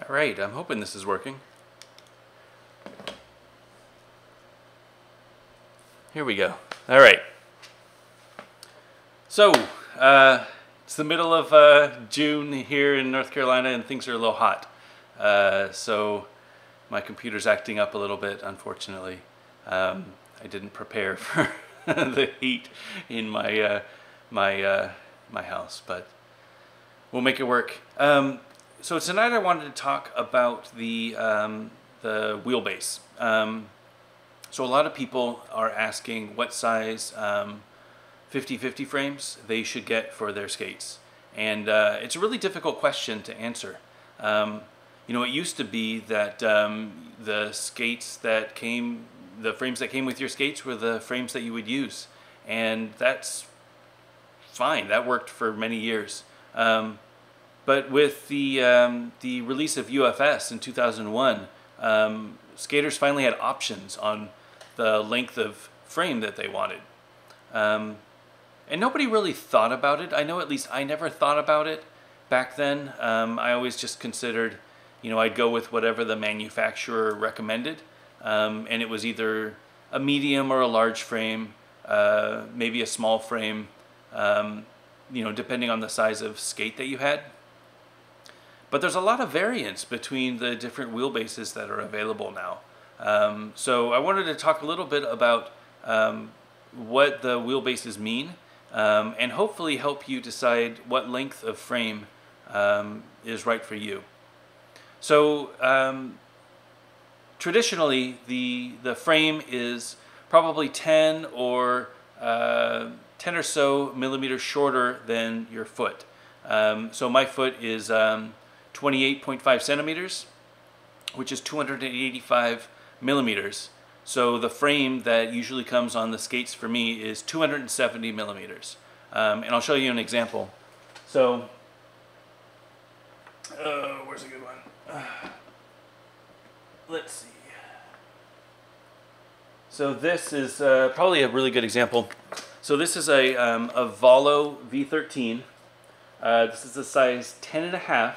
All right, I'm hoping this is working. Here we go. All right. So, it's the middle of June here in North Carolina and things are a little hot. So my computer's acting up a little bit, unfortunately. I didn't prepare for the heat in my my house, but we'll make it work. So tonight I wanted to talk about the wheelbase. So a lot of people are asking what size 50/50 frames they should get for their skates, and it's a really difficult question to answer. You know, it used to be that the skates that came, the frames that came with your skates were the frames that you would use, and that's fine. That worked for many years. But with the release of UFS in 2001, skaters finally had options on the length of frame that they wanted. And nobody really thought about it. I know at least I never thought about it back then. I always just considered, you know, I'd go with whatever the manufacturer recommended. And it was either a medium or a large frame, maybe a small frame, you know, depending on the size of skate that you had. But there's a lot of variance between the different wheelbases that are available now. So I wanted to talk a little bit about what the wheelbases mean, and hopefully help you decide what length of frame is right for you. So traditionally, the frame is probably 10 or so millimeters shorter than your foot. So my foot is 28.5 centimeters, which is 285 millimeters. So the frame that usually comes on the skates for me is 270 millimeters. And I'll show you an example. So, where's a good one? Let's see. So this is probably a really good example. So this is a Volo V13. This is a size 10.5,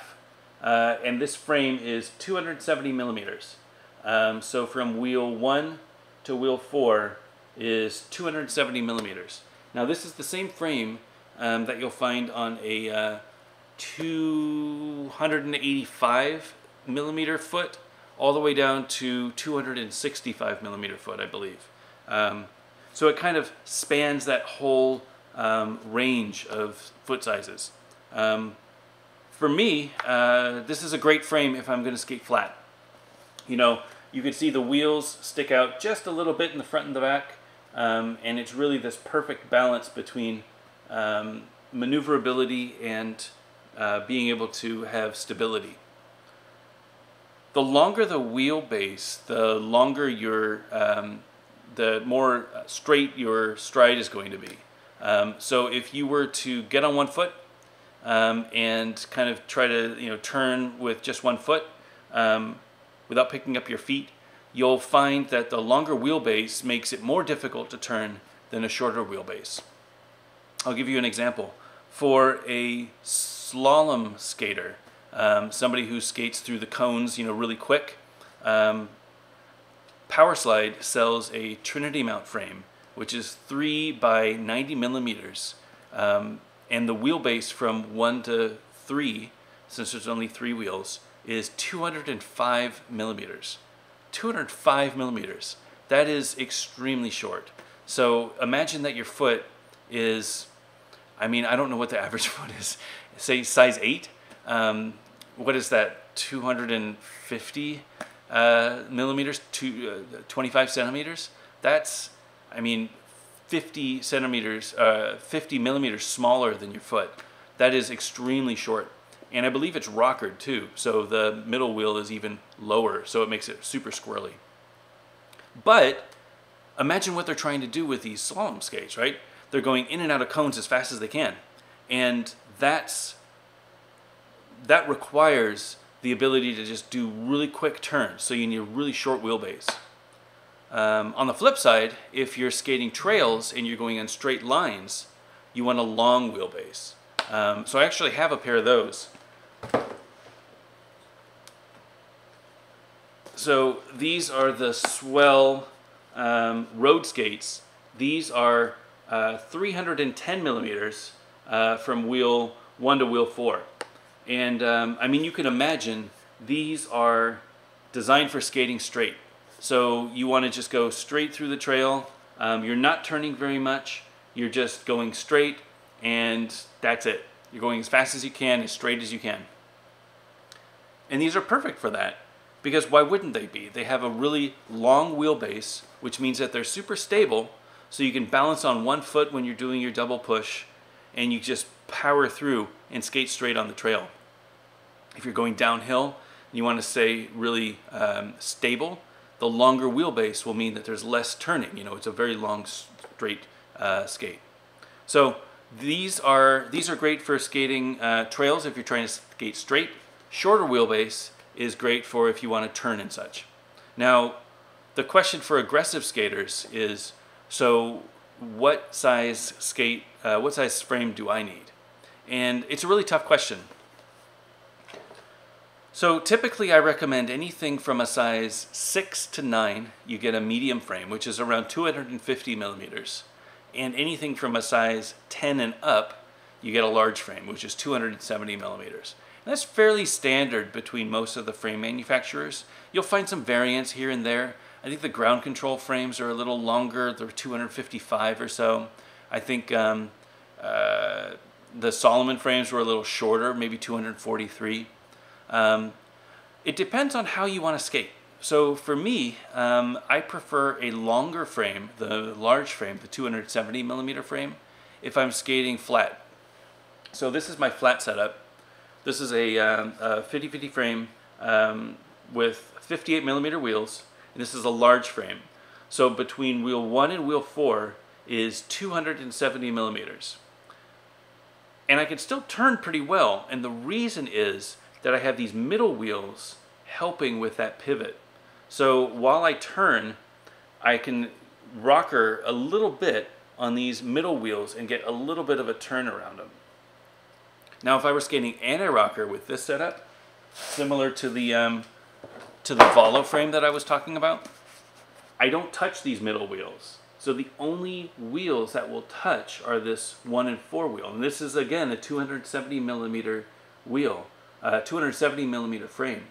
and this frame is 270 millimeters. So from wheel 1 to wheel 4 is 270 millimeters. Now this is the same frame that you'll find on a 285 millimeter foot all the way down to 265 millimeter foot, I believe. So it kind of spans that whole range of foot sizes. For me, this is a great frame if I'm going to skate flat. You know, you can see the wheels stick out just a little bit in the front and the back, and it's really this perfect balance between maneuverability and being able to have stability. The longer the wheelbase, the longer your, the more straight your stride is going to be. So if you were to get on one foot and kind of try to, you know, turn with just one foot without picking up your feet, you'll find that the longer wheelbase makes it more difficult to turn than a shorter wheelbase. I'll give you an example. For a slalom skater, somebody who skates through the cones, you know, really quick, Powerslide sells a Trinity mount frame, which is 3 by 90 millimeters, and the wheelbase from 1 to 3, since there's only 3 wheels, is 205 millimeters. 205 millimeters. That is extremely short. So imagine that your foot is, I mean, I don't know what the average foot is. Say size 8. What is that? 250 millimeters to 25 centimeters. That's, I mean, 50 centimeters, 50 millimeters smaller than your foot. That is extremely short. And I believe it's rockered too, so the middle wheel is even lower, so it makes it super squirrely. But imagine what they're trying to do with these slalom skates, right? They're going in and out of cones as fast as they can. And that requires the ability to just do really quick turns, so you need a really short wheelbase. On the flip side, if you're skating trails and you're going on straight lines, you want a long wheelbase. So I actually have a pair of those. So these are the Swell road skates. These are 310 millimeters from wheel 1 to wheel 4. And I mean, you can imagine these are designed for skating straight. So you want to just go straight through the trail. You're not turning very much. You're just going straight, and that's it. You're going as fast as you can, as straight as you can. And these are perfect for that, because why wouldn't they be? They have a really long wheelbase, which means that they're super stable, so you can balance on one foot when you're doing your double push, and you just power through and skate straight on the trail. If you're going downhill and you want to stay really stable, the longer wheelbase will mean that there's less turning. You know, it's a very long, straight skate. So these are great for skating trails if you're trying to skate straight. Shorter wheelbase is great for if you want to turn and such. Now, the question for aggressive skaters is, so what size skate, what size frame do I need? And it's a really tough question. So typically I recommend anything from a size 6 to 9, you get a medium frame, which is around 250 millimeters. And anything from a size 10 and up, you get a large frame, which is 270 millimeters. And that's fairly standard between most of the frame manufacturers. You'll find some variance here and there. I think the ground control frames are a little longer, they're 255 or so. I think the Solomon frames were a little shorter, maybe 243. It depends on how you want to skate. So for me, I prefer a longer frame, the large frame, the 270 millimeter frame, if I'm skating flat. So this is my flat setup. This is a 50-50 frame with 58 millimeter wheels, and this is a large frame. So between wheel 1 and wheel 4 is 270 millimeters. And I can still turn pretty well, and the reason is that I have these middle wheels helping with that pivot. So while I turn, I can rocker a little bit on these middle wheels and get a little bit of a turn around them. Now if I were skating anti-rocker with this setup, similar to the Volo frame that I was talking about, I don't touch these middle wheels. So the only wheels that will touch are this 1 and 4 wheel. And this is again a 270 millimeter wheel. 270 millimeter frame.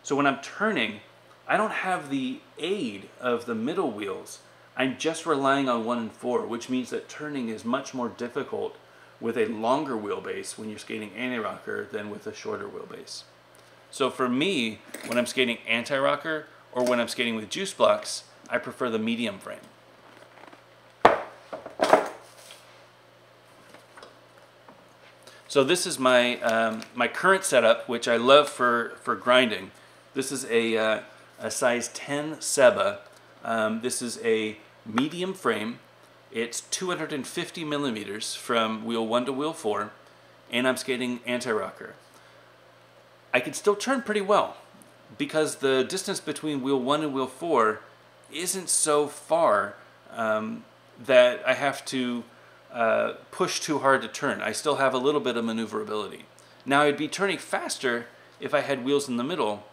So when I'm turning, I don't have the aid of the middle wheels. I'm just relying on 1 and 4, which means that turning is much more difficult with a longer wheelbase when you're skating anti-rocker than with a shorter wheelbase. So for me, when I'm skating anti-rocker or when I'm skating with juice blocks, I prefer the medium frame. So this is my my current setup, which I love for grinding. This is a size 10 Seba. This is a medium frame. It's 250 millimeters from wheel 1 to wheel 4, and I'm skating anti-rocker. I can still turn pretty well because the distance between wheel 1 and wheel 4 isn't so far that I have to push too hard to turn. I still have a little bit of maneuverability. Now I'd be turning faster if I had wheels in the middle,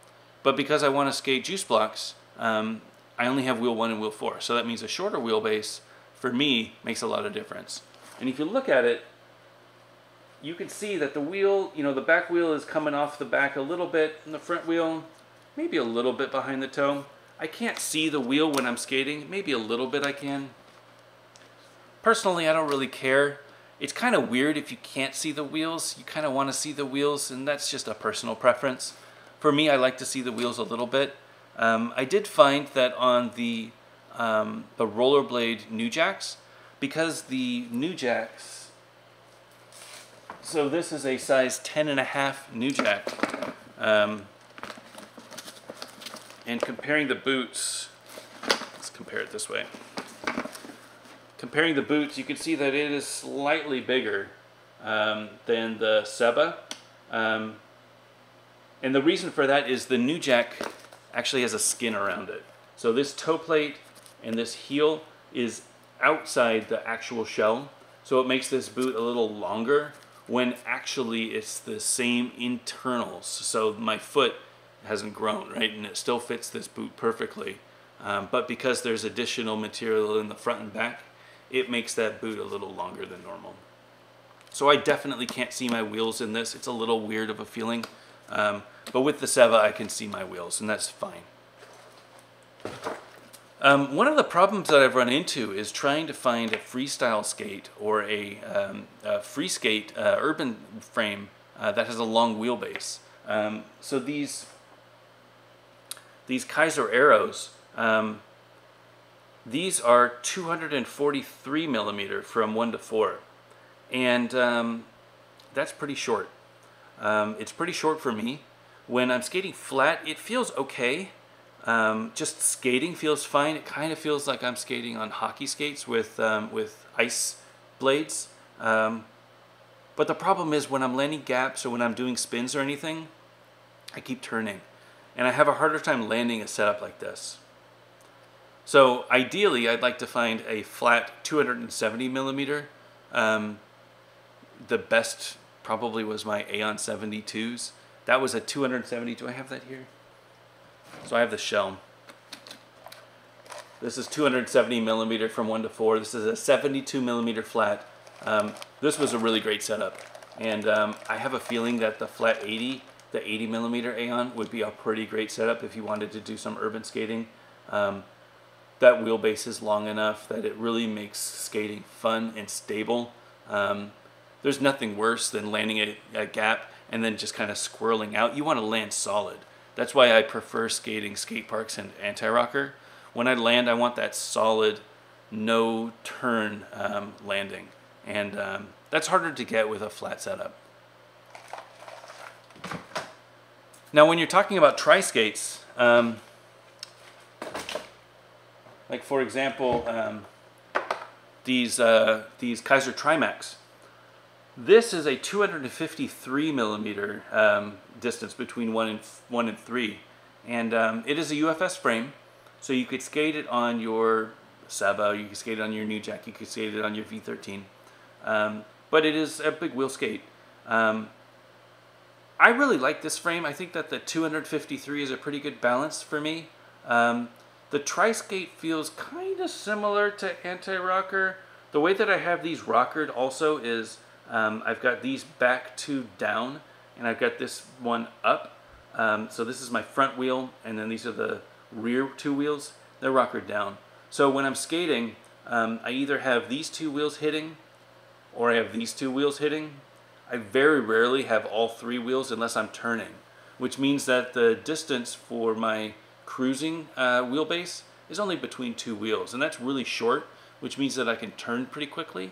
but because I want to skate juice blocks, I only have wheel 1 and wheel 4. So that means a shorter wheelbase for me makes a lot of difference. And if you look at it, you can see that the wheel, you know, the back wheel is coming off the back a little bit, and the front wheel maybe a little bit behind the toe. I can't see the wheel when I'm skating. Maybe a little bit I can. Personally, I don't really care. It's kind of weird if you can't see the wheels. You kind of want to see the wheels, and that's just a personal preference. For me, I like to see the wheels a little bit. I did find that on the rollerblade new jacks, because the new jacks, so this is a size 10.5 new jack, and comparing the boots, let's compare it this way. Comparing the boots, you can see that it is slightly bigger than the Seba. And the reason for that is the new jack actually has a skin around it. So this toe plate and this heel is outside the actual shell. So it makes this boot a little longer when actually it's the same internals. So my foot hasn't grown, right? And it still fits this boot perfectly. But because there's additional material in the front and back, it makes that boot a little longer than normal. So I definitely can't see my wheels in this. It's a little weird of a feeling. But with the Seva, I can see my wheels, and that's fine. One of the problems that I've run into is trying to find a freestyle skate or a free skate urban frame that has a long wheelbase. So these Kaiser Arrows, these are 243 millimeter from 1 to 4, and that's pretty short. It's pretty short for me. When I'm skating flat, it feels okay. Just skating feels fine. It kind of feels like I'm skating on hockey skates with ice blades. But the problem is when I'm landing gaps or when I'm doing spins or anything, I keep turning. And I have a harder time landing a setup like this. So ideally, I'd like to find a flat 270 millimeter. The best probably was my Aeon 72s. That was a 270. Do I have that here? So I have the shell. This is 270 millimeter from 1 to 4. This is a 72 millimeter flat. This was a really great setup. And I have a feeling that the flat 80, the 80 millimeter Aeon would be a pretty great setup if you wanted to do some urban skating. That wheelbase is long enough that it really makes skating fun and stable. There's nothing worse than landing a gap and then just kind of squirreling out. You want to land solid. That's why I prefer skating skate parks and anti-rocker. When I land, I want that solid, no turn landing. And that's harder to get with a flat setup. Now when you're talking about tri-skates, like for example, these Kaiser Trimax. This is a 253 millimeter distance between 1 and 3, and it is a UFS frame, so you could skate it on your Seva, you could skate it on your New Jack, you could skate it on your V13, but it is a big wheel skate. I really like this frame. I think that the 253 is a pretty good balance for me. The tri-skate feels kind of similar to anti-rocker. The way that I have these rockered also is I've got these back two down, and I've got this one up. So this is my front wheel, and then these are the rear two wheels. They're rockered down. So when I'm skating, I either have these two wheels hitting, or I have these two wheels hitting. I very rarely have all three wheels unless I'm turning, which means that the distance for my cruising wheelbase is only between two wheels, and that's really short, which means that I can turn pretty quickly.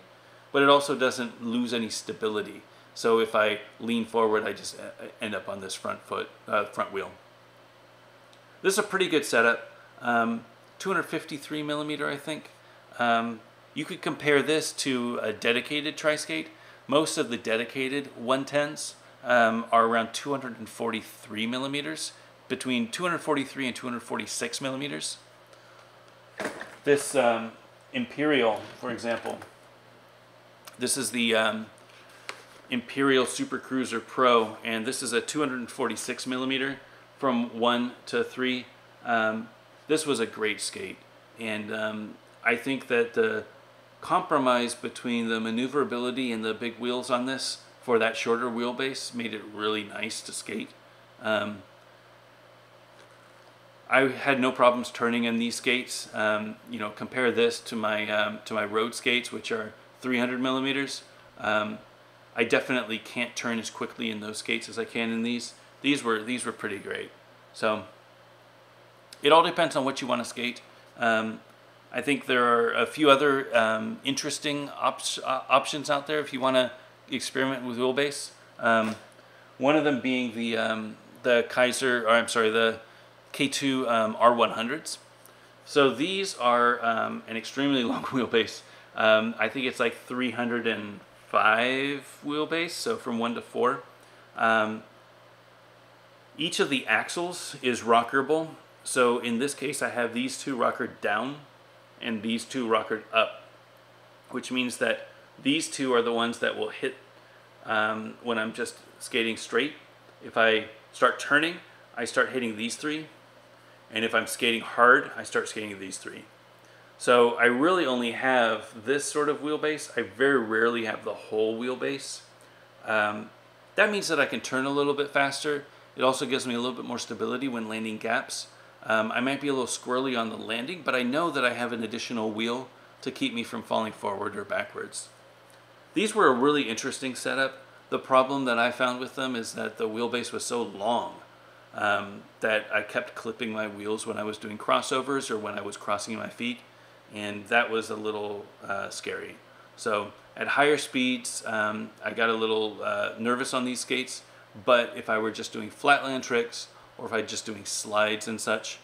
But it also doesn't lose any stability. So if I lean forward, I just end up on this front wheel. This is a pretty good setup. 253 millimeter, I think. You could compare this to a dedicated tri-skate. Most of the dedicated 110s are around 243 millimeters, between 243 and 246 millimeters. This Imperial, for example, this is the Imperial Super Cruiser Pro, and this is a 246 millimeter from 1 to 3. This was a great skate, and I think that the compromise between the maneuverability and the big wheels on this for that shorter wheelbase made it really nice to skate. I had no problems turning in these skates. You know, compare this to my road skates, which are 300 millimeters. I definitely can't turn as quickly in those skates as I can in these. These were pretty great. So it all depends on what you want to skate. I think there are a few other interesting options out there if you want to experiment with wheelbase. One of them being the Kaiser, or I'm sorry, the K2 R100s. So these are an extremely long wheelbase. I think it's like 305 wheelbase, so from 1 to 4. Each of the axles is rockerable. So in this case, I have these two rockered down and these two rockered up, which means that these two are the ones that will hit when I'm just skating straight. If I start turning, I start hitting these three, and if I'm skating hard, I start skating these three. So I really only have this sort of wheelbase. I very rarely have the whole wheelbase. That means that I can turn a little bit faster. It also gives me a little bit more stability when landing gaps. I might be a little squirrely on the landing, but I know that I have an additional wheel to keep me from falling forward or backwards. These were a really interesting setup. The problem that I found with them is that the wheelbase was so long that I kept clipping my wheels when I was doing crossovers or when I was crossing my feet, and that was a little scary. So at higher speeds, I got a little nervous on these skates, but if I were just doing flatland tricks or if I was just doing slides and such,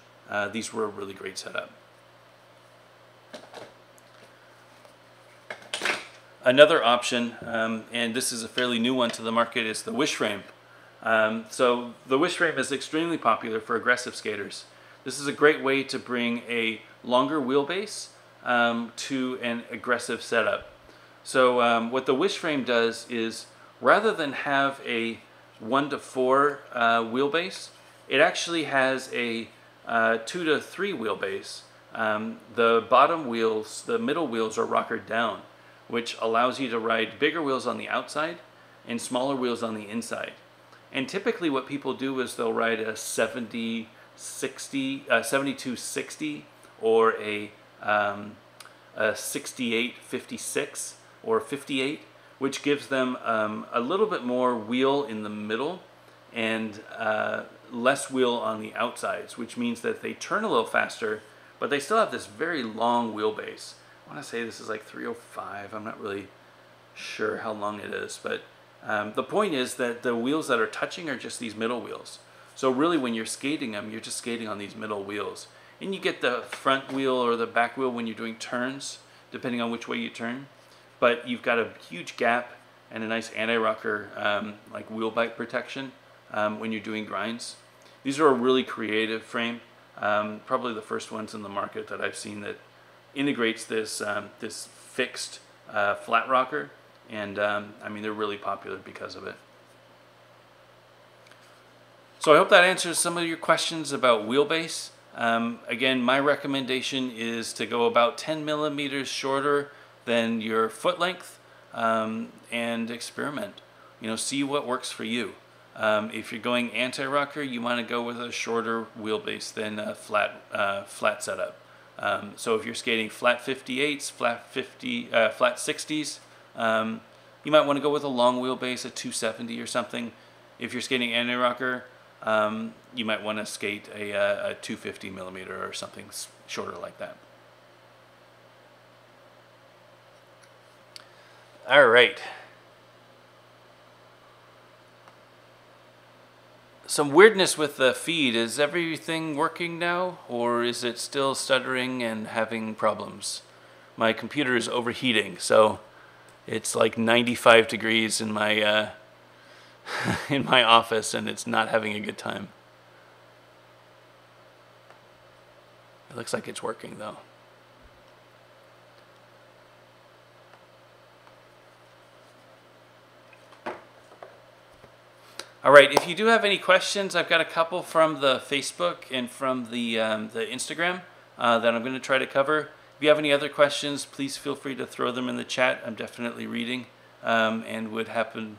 these were a really great setup. Another option, and this is a fairly new one to the market, is the wish frame. So the wish frame is extremely popular for aggressive skaters. This is a great way to bring a longer wheelbase to an aggressive setup. So what the wish frame does is, rather than have a 1 to 4 wheelbase, it actually has a 2 to 3 wheelbase. The bottom wheels, the middle wheels are rockered down, which allows you to ride bigger wheels on the outside and smaller wheels on the inside. And typically what people do is they'll ride a 72-60 or a 68-56 or 58, which gives them a little bit more wheel in the middle and less wheel on the outsides, which means that they turn a little faster, but they still have this very long wheelbase. I want to say this is like 305. I'm not really sure how long it is, but the point is that the wheels that are touching are just these middle wheels. So really when you're skating them, you're just skating on these middle wheels. And you get the front wheel or the back wheel when you're doing turns, depending on which way you turn. But you've got a huge gap and a nice anti-rocker like wheel bite protection when you're doing grinds. These are a really creative frame. Probably the first ones in the market that I've seen that integrates this this fixed flat rocker, and I mean, they're really popular because of it. So I hope that answers some of your questions about wheelbase. Again, my recommendation is to go about 10 millimeters shorter than your foot length and experiment. You know, see what works for you. If you're going anti-rocker, you want to go with a shorter wheelbase than a flat setup. So if you're skating flat 58s, flat 60s, you might want to go with a long wheelbase, a 270 or something. If you're skating anti-rocker, you might want to skate a 250 millimeter or something shorter like that. All right. Some weirdness with the feed. Is everything working now, or is it still stuttering and having problems? My computer is overheating, so it's like 95 degrees in my in my office, and it's not having a good time. It looks like it's working though. All right, if you do have any questions, I've got a couple from the Facebook and from the Instagram that I'm going to try to cover. If you have any other questions, please feel free to throw them in the chat. I'm definitely reading and would happen.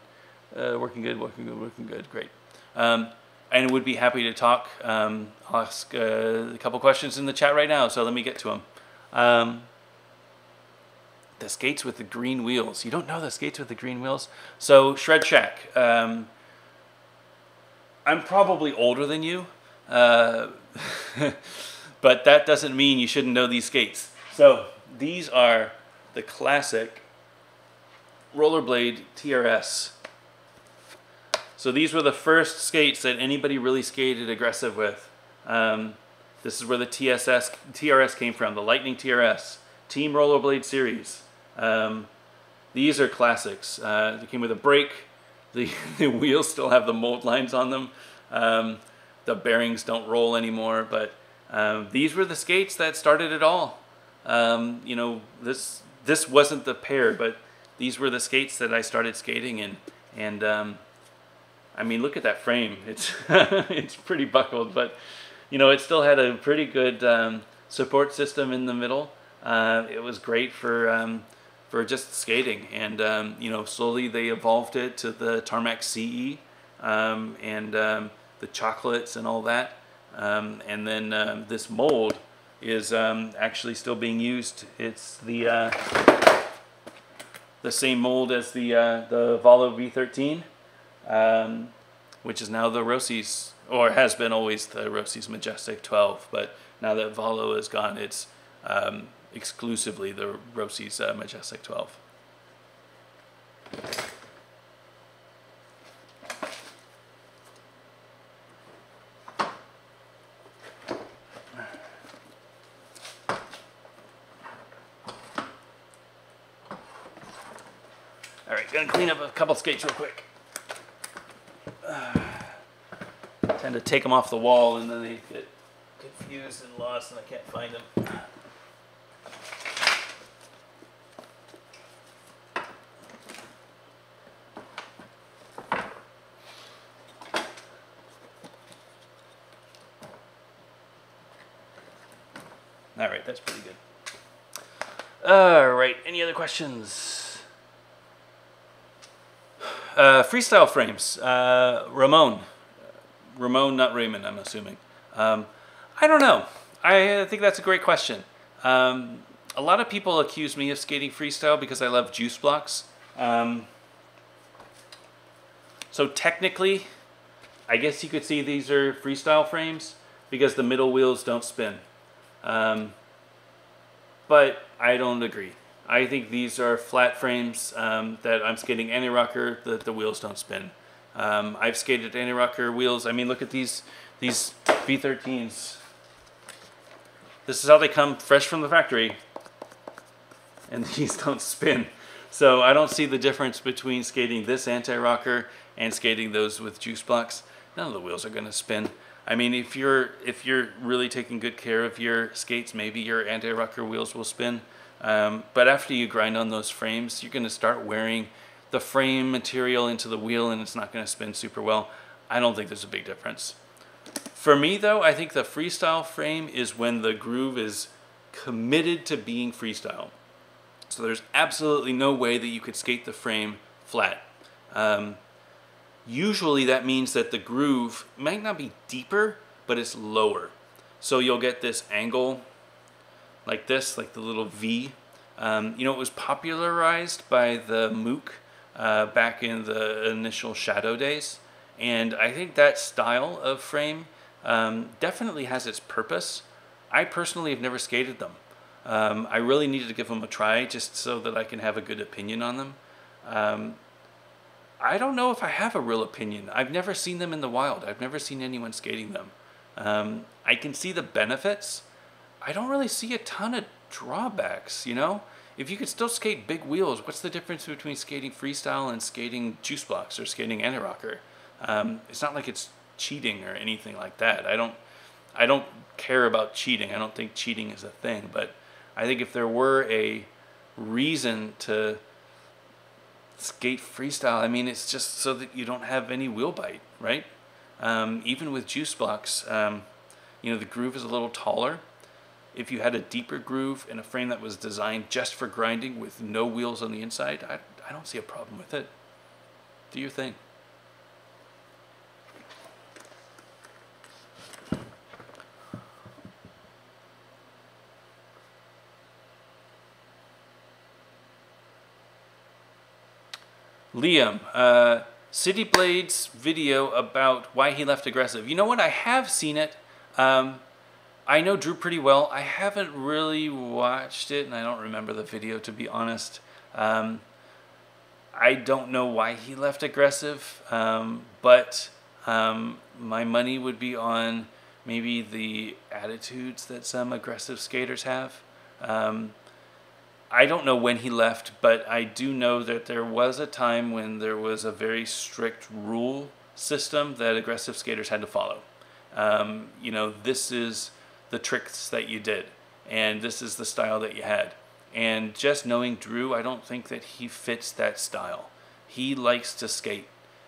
Working good, great. And would be happy to talk. I'll ask a couple questions in the chat right now, so let me get to them. The skates with the green wheels. You don't know the skates with the green wheels? So Shred Shack. I'm probably older than you, but that doesn't mean you shouldn't know these skates. So these are the classic rollerblade TRS. So these were the first skates that anybody really skated aggressive with. This is where the TRS came from, the Lightning TRS, Team Rollerblade Series. These are classics. They came with a brake. The wheels still have the mold lines on them. The bearings don't roll anymore, but these were the skates that started it all. You know, this wasn't the pair, but these were the skates that I started skating in. And I mean, look at that frame. It's it's pretty buckled, but you know, it still had a pretty good support system in the middle. It was great for just skating, and you know, slowly they evolved it to the Tarmac CE and the chocolates and all that. And then this mold is actually still being used. It's the same mold as the Valo V13, which is now the Rossi's, or has been always the Rossi's Majestic 12. But now that Valo is gone, it's exclusively the Rossi's Majestic 12. Alright, gonna clean up a couple skates real quick. Tend to take them off the wall and then they get confused and lost and I can't find them. Alright, that's pretty good. Alright, any other questions? Freestyle frames. Ramon, not Raymond, I'm assuming. I don't know. I think that's a great question. A lot of people accuse me of skating freestyle because I love juice blocks. So technically, I guess you could see these are freestyle frames because the middle wheels don't spin. But I don't agree. I think these are flat frames that I'm skating anti-rocker, that the wheels don't spin. I've skated anti-rocker wheels. I mean, look at these V13s. This is how they come fresh from the factory. And these don't spin. So I don't see the difference between skating this anti-rocker and skating those with juice blocks. None of the wheels are going to spin. I mean, if you're really taking good care of your skates, maybe your anti-rocker wheels will spin. But after you grind on those frames, you're going to start wearing the frame material into the wheel and it's not going to spin super well. I don't think there's a big difference. For me though, I think the freestyle frame is when the groove is committed to being freestyle. So there's absolutely no way that you could skate the frame flat. Usually that means that the groove might not be deeper, but it's lower. So you'll get this angle like this, like the little V. You know, it was popularized by the Mook back in the initial Shadow days. And I think that style of frame definitely has its purpose. I personally have never skated them. I really needed to give them a try just so that I can have a good opinion on them. I don't know if I have a real opinion. I've never seen them in the wild. I've never seen anyone skating them. I can see the benefits. I don't really see a ton of drawbacks, you know? If you could still skate big wheels, what's the difference between skating freestyle and skating juice blocks or skating anti-rocker? It's not like it's cheating or anything like that. I don't care about cheating. I don't think cheating is a thing, but I think if there were a reason to skate freestyle, I mean, it's just so that you don't have any wheel bite, right? Even with juice blocks, you know, the groove is a little taller. If you had a deeper groove and a frame that was designed just for grinding with no wheels on the inside, I don't see a problem with it. Do your thing. Liam, City Blade's video about why he left aggressive. You know what? I have seen it. I know Drew pretty well. I haven't really watched it, and I don't remember the video, to be honest. I don't know why he left aggressive, but my money would be on maybe the attitudes that some aggressive skaters have. I don't know when he left, but I do know that there was a time when there was a very strict rule system that aggressive skaters had to follow. You know, this is the tricks that you did, and this is the style that you had. And just knowing Drew, I don't think that he fits that style. He likes to skate.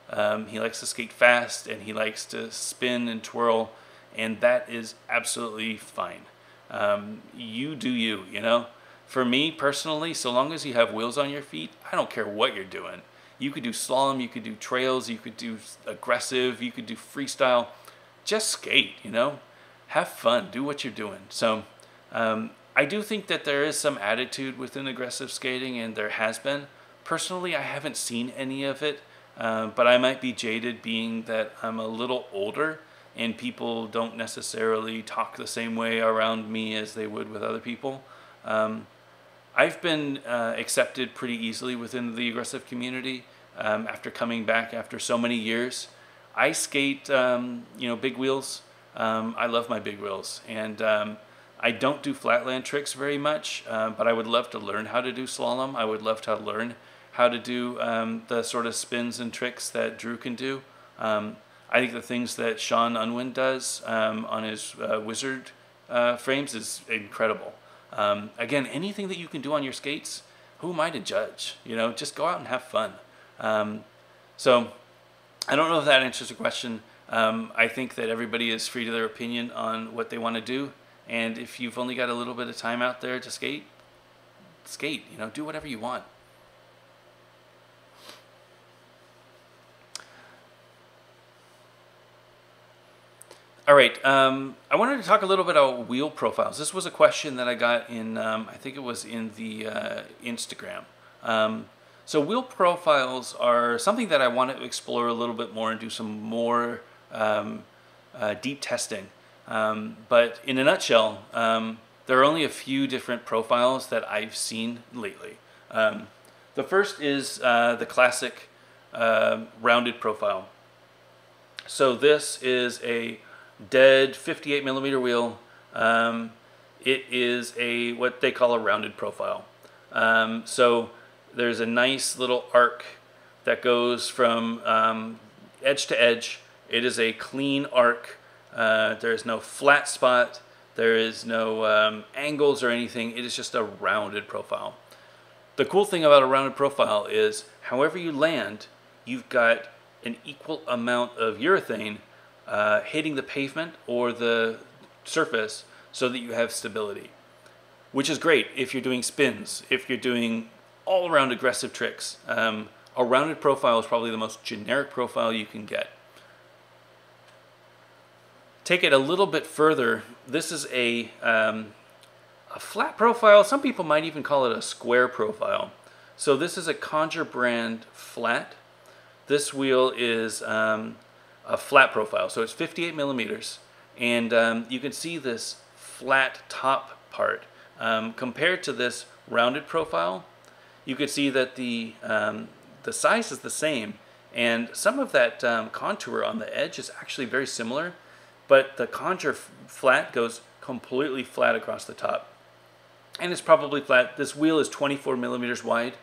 He likes to skate fast, and he likes to spin and twirl, and that is absolutely fine. You do you, you know? For me personally, so long as you have wheels on your feet, I don't care what you're doing. You could do slalom, you could do trails, you could do aggressive, you could do freestyle. Just skate, you know? Have fun, do what you're doing. So I do think that there is some attitude within aggressive skating, and there has been. Personally, I haven't seen any of it, but I might be jaded being that I'm a little older and people don't necessarily talk the same way around me as they would with other people. I've been accepted pretty easily within the aggressive community after coming back after so many years. I skate, big wheels. I love my big wheels, and I don't do flatland tricks very much, but I would love to learn how to do slalom. I would love to learn how to do the sort of spins and tricks that Drew can do. I think the things that Sean Unwin does on his wizard frames is incredible. Again, anything that you can do on your skates, who am I to judge? You know, just go out and have fun. So I don't know if that answers the question. I think that everybody is free to their opinion on what they want to do. And if you've only got a little bit of time out there to skate, you know, do whatever you want. All right, I wanted to talk a little bit about wheel profiles. This was a question that I got in, I think it was in the Instagram. So wheel profiles are something that I want to explore a little bit more and do some more deep testing. But in a nutshell, there are only a few different profiles that I've seen lately. The first is the classic rounded profile. So this is a dead 58 millimeter wheel. It is what they call a rounded profile. So there's a nice little arc that goes from edge to edge. It is a clean arc. There is no flat spot. There is no angles or anything. It is just a rounded profile. The cool thing about a rounded profile is however you land, you've got an equal amount of urethane hitting the pavement or the surface so that you have stability, which is great if you're doing spins, if you're doing all-around aggressive tricks. A rounded profile is probably the most generic profile you can get. Take it a little bit further. This is a flat profile. Some people might even call it a square profile. So this is a Conjure brand flat. This wheel is a flat profile, so it's 58 millimeters, and you can see this flat top part. Compared to this rounded profile, you can see that the size is the same, and some of that contour on the edge is actually very similar, but the Conjure flat goes completely flat across the top. And it's probably flat. This wheel is 24 millimeters wide.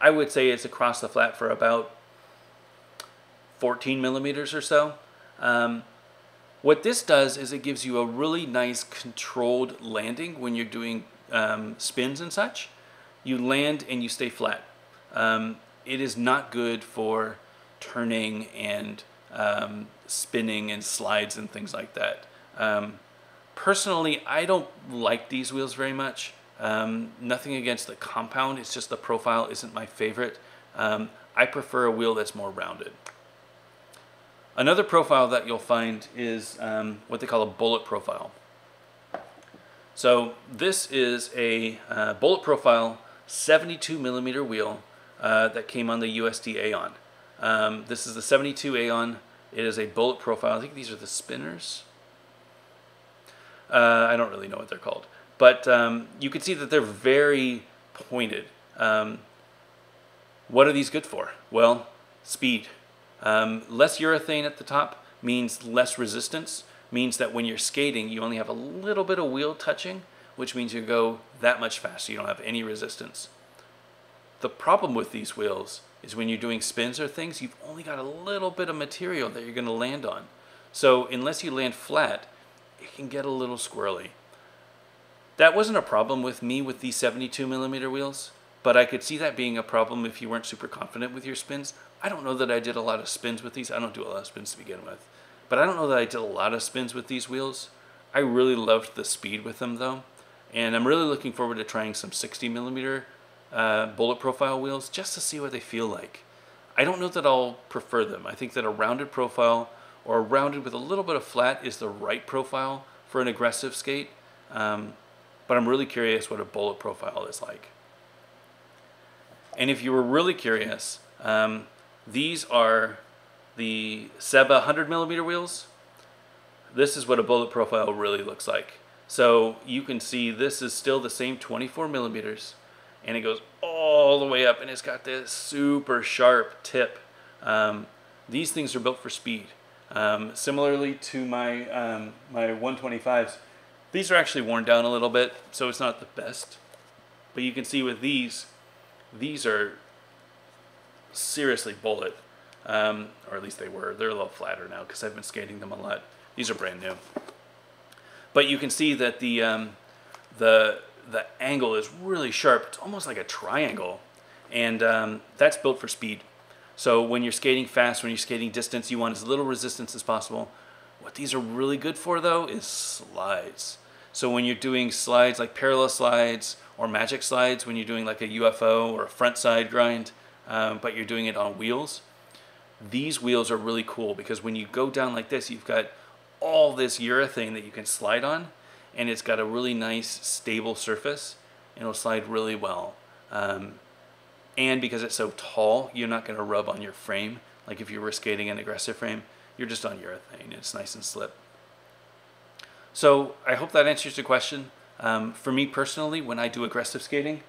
I would say it's across the flat for about 14 millimeters or so. What this does is it gives you a really nice controlled landing when you're doing spins and such. You land and you stay flat. It is not good for turning and spinning and slides and things like that. Personally, I don't like these wheels very much. Nothing against the compound, it's just the profile isn't my favorite. I prefer a wheel that's more rounded. Another profile that you'll find is what they call a bullet profile. So this is a bullet profile 72 millimeter wheel that came on the USD Aeon. This is the 72 Aeon. It is a bullet profile. I think these are the spinners. I don't really know what they're called. But you can see that they're very pointed. What are these good for? Well, speed. Less urethane at the top means less resistance, means that when you're skating, you only have a little bit of wheel touching, which means you go that much faster. You don't have any resistance. The problem with these wheels is when you're doing spins or things, you've only got a little bit of material that you're going to land on. So unless you land flat, it can get a little squirrely. That wasn't a problem with me with these 72 millimeter wheels, but I could see that being a problem if you weren't super confident with your spins. I don't know that I did a lot of spins with these. I don't do a lot of spins to begin with. But I don't know that I did a lot of spins with these wheels. I really loved the speed with them though. And I'm really looking forward to trying some 60mm bullet profile wheels just to see what they feel like. I don't know that I'll prefer them. I think that a rounded profile or a rounded with a little bit of flat is the right profile for an aggressive skate. But I'm really curious what a bullet profile is like. And if you were really curious, these are the Seba 100mm wheels. This is what a bullet profile really looks like. So you can see this is still the same 24mm, and it goes all the way up, and it's got this super sharp tip. These things are built for speed. Similarly to my my 125s, these are actually worn down a little bit, so it's not the best. But you can see with these are seriously bullet, or at least they were. They're a little flatter now because I've been skating them a lot. These are brand new. But you can see that the angle is really sharp. It's almost like a triangle, and that's built for speed. So when you're skating fast, when you're skating distance, you want as little resistance as possible. What these are really good for though is slides. So when you're doing slides like parallel slides or magic slides, when you're doing like a UFO or a front side grind, but you're doing it on wheels, these wheels are really cool because when you go down like this, you've got all this urethane that you can slide on, and it's got a really nice stable surface, and it'll slide really well. And because it's so tall, you're not going to rub on your frame. Like if you were skating an aggressive frame, you're just on urethane. It's nice and slip. So I hope that answers your question. For me personally, when I do aggressive skating,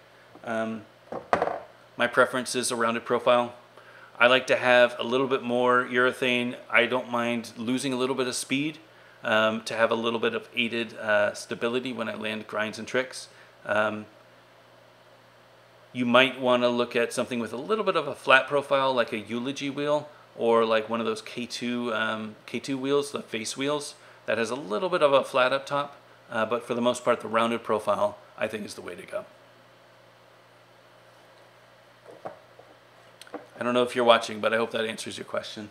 my preference is a rounded profile. I like to have a little bit more urethane. I don't mind losing a little bit of speed to have a little bit of aided stability when I land grinds and tricks. You might want to look at something with a little bit of a flat profile, like a Eulogy wheel, or like one of those K2 wheels, the face wheels, that has a little bit of a flat up top. But for the most part, the rounded profile, I think, is the way to go. I don't know if you're watching, but I hope that answers your question.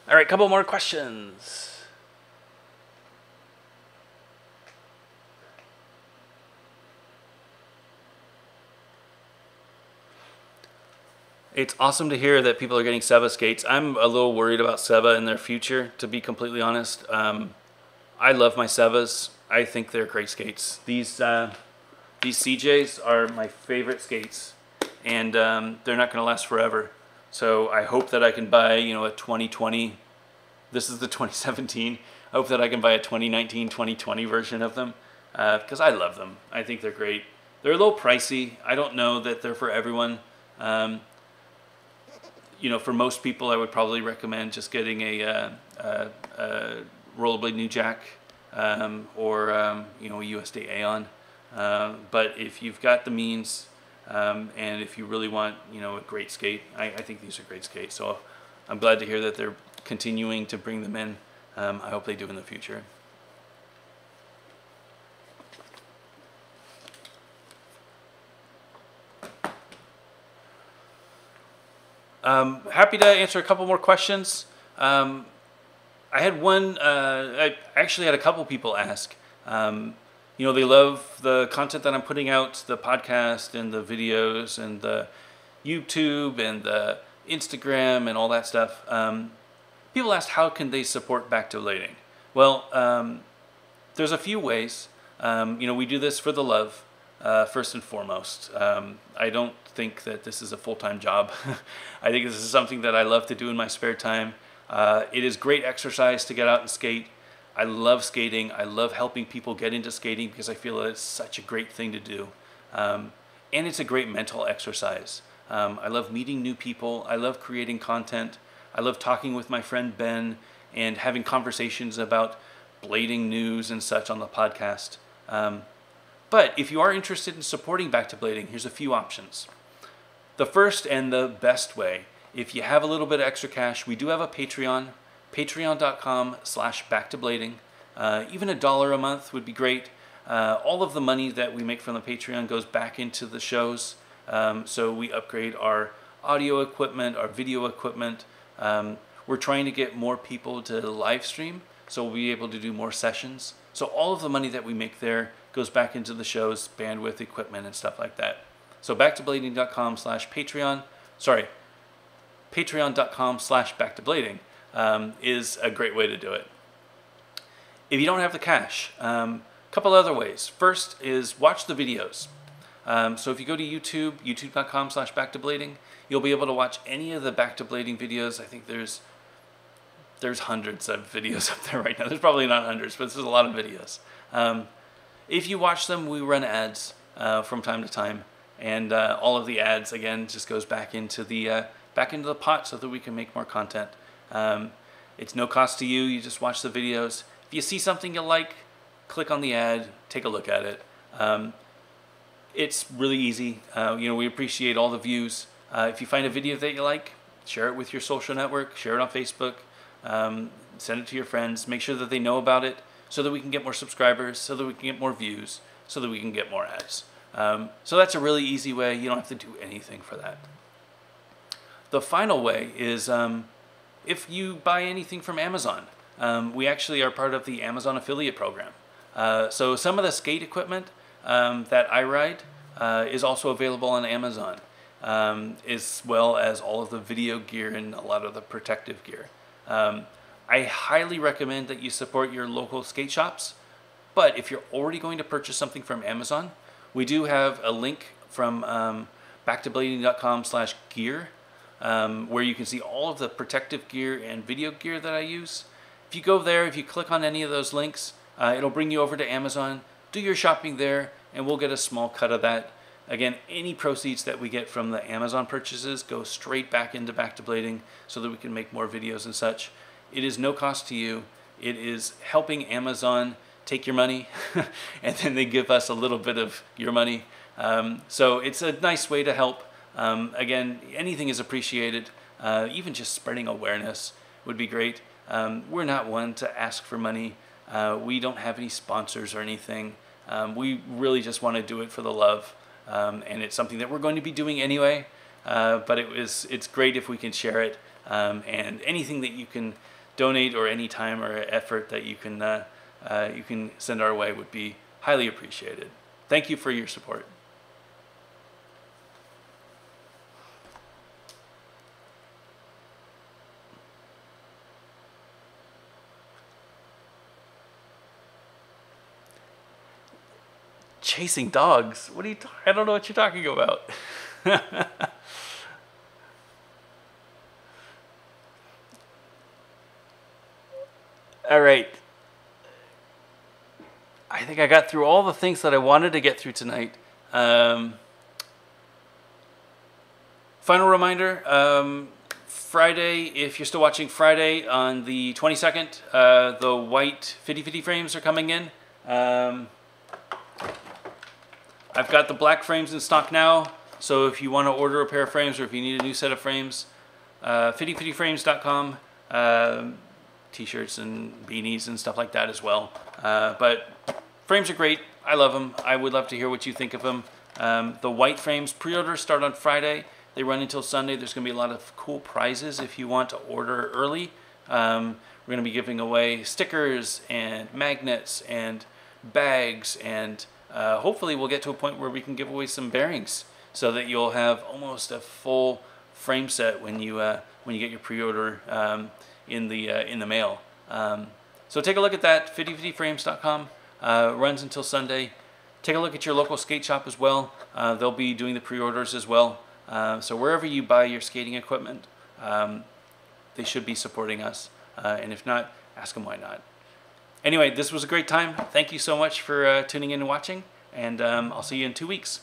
All right, couple more questions. It's awesome to hear that people are getting Seba skates. I'm a little worried about Seba in their future, to be completely honest. I love my Sebas. I think they're great skates. These CJs are my favorite skates, and they're not going to last forever. So I hope that I can buy, a 2020. This is the 2017. I hope that I can buy a 2019, 2020 version of them because I love them. I think they're great. They're a little pricey. I don't know that they're for everyone. For most people, I would probably recommend just getting a rollerblade new jack or a USD Aeon. But if you've got the means and if you really want a great skate, I think these are great skates. So I'm glad to hear that they're continuing to bring them in. I hope they do in the future. Happy to answer a couple more questions. I had one, I actually had a couple people ask. They love the content that I'm putting out, the podcast and the videos and the YouTube and the Instagram and all that stuff. People asked how can they support Back to Blading? Well, there's a few ways. We do this for the love, first and foremost. I don't think that this is a full-time job. I think this is something that I love to do in my spare time. It is great exercise to get out and skate. I love skating. I love helping people get into skating because I feel that it's such a great thing to do. And it's a great mental exercise. I love meeting new people. I love creating content. I love talking with my friend Ben and having conversations about blading news and such on the podcast. But if you are interested in supporting Back to Blading, here's a few options. The first and the best way, if you have a little bit of extra cash, we do have a Patreon, patreon.com/backtoblading. Even $1 a month would be great. All of the money that we make from the Patreon goes back into the shows. So we upgrade our audio equipment, our video equipment. We're trying to get more people to live stream, so we'll be able to do more sessions. So all of the money that we make there goes back into the shows, bandwidth, equipment, and stuff like that. So backtoblading.com/Patreon, sorry, patreon.com/backtoblading is a great way to do it. If you don't have the cash, a couple other ways. First is watch the videos. So if you go to YouTube, youtube.com/backtoblading, you'll be able to watch any of the Back to Blading videos. I think there's hundreds of videos up there right now. There's probably not hundreds, but there's a lot of videos. If you watch them, we run ads from time to time, and all of the ads again just goes back into the pot so that we can make more content. It's no cost to you. You just watch the videos. If you see something you like, click on the ad, take a look at it. It's really easy. We appreciate all the views. If you find a video that you like, share it with your social network, share it on Facebook, send it to your friends, make sure that they know about it so that we can get more subscribers, so that we can get more views, so that we can get more ads. So that's a really easy way. You don't have to do anything for that. The final way is if you buy anything from Amazon. We actually are part of the Amazon affiliate program. So some of the skate equipment that I ride is also available on Amazon, as well as all of the video gear and a lot of the protective gear. I highly recommend that you support your local skate shops, but if you're already going to purchase something from Amazon, we do have a link from backtoblading.com/gear where you can see all of the protective gear and video gear that I use. If you go there, if you click on any of those links, it'll bring you over to Amazon. Do your shopping there, and we'll get a small cut of that. Again, any proceeds that we get from the Amazon purchases go straight back into Back to Blading so that we can make more videos and such. It is no cost to you. It is helping Amazon take your money, and then they give us a little bit of your money. So it's a nice way to help. Again, anything is appreciated. Even just spreading awareness would be great. We're not one to ask for money. We don't have any sponsors or anything. We really just want to do it for the love, and it's something that we're going to be doing anyway. But it's great if we can share it, and anything that you can donate or any time or effort that you can send our way would be highly appreciated. Thank you for your support. Chasing dogs? What are you I don't know what you're talking about. All right. I think I got through all the things that I wanted to get through tonight. Final reminder, Friday, if you're still watching Friday on the 22nd, the white 50/50 frames are coming in. I've got the black frames in stock now, so if you want to order a pair of frames or if you need a new set of frames, 5050frames.com, t-shirts and beanies and stuff like that as well. But frames are great. I love them. I would love to hear what you think of them. The white frames pre-orders start on Friday. They run until Sunday. There's going to be a lot of cool prizes if you want to order early. We're going to be giving away stickers and magnets and bags, and hopefully we'll get to a point where we can give away some bearings so that you'll have almost a full frame set when you get your pre-order in the mail. So take a look at that. 5050frames.com runs until Sunday. Take a look at your local skate shop as well. They'll be doing the pre-orders as well. So wherever you buy your skating equipment, they should be supporting us. And if not, ask them why not. Anyway, this was a great time. Thank you so much for tuning in and watching, and I'll see you in 2 weeks.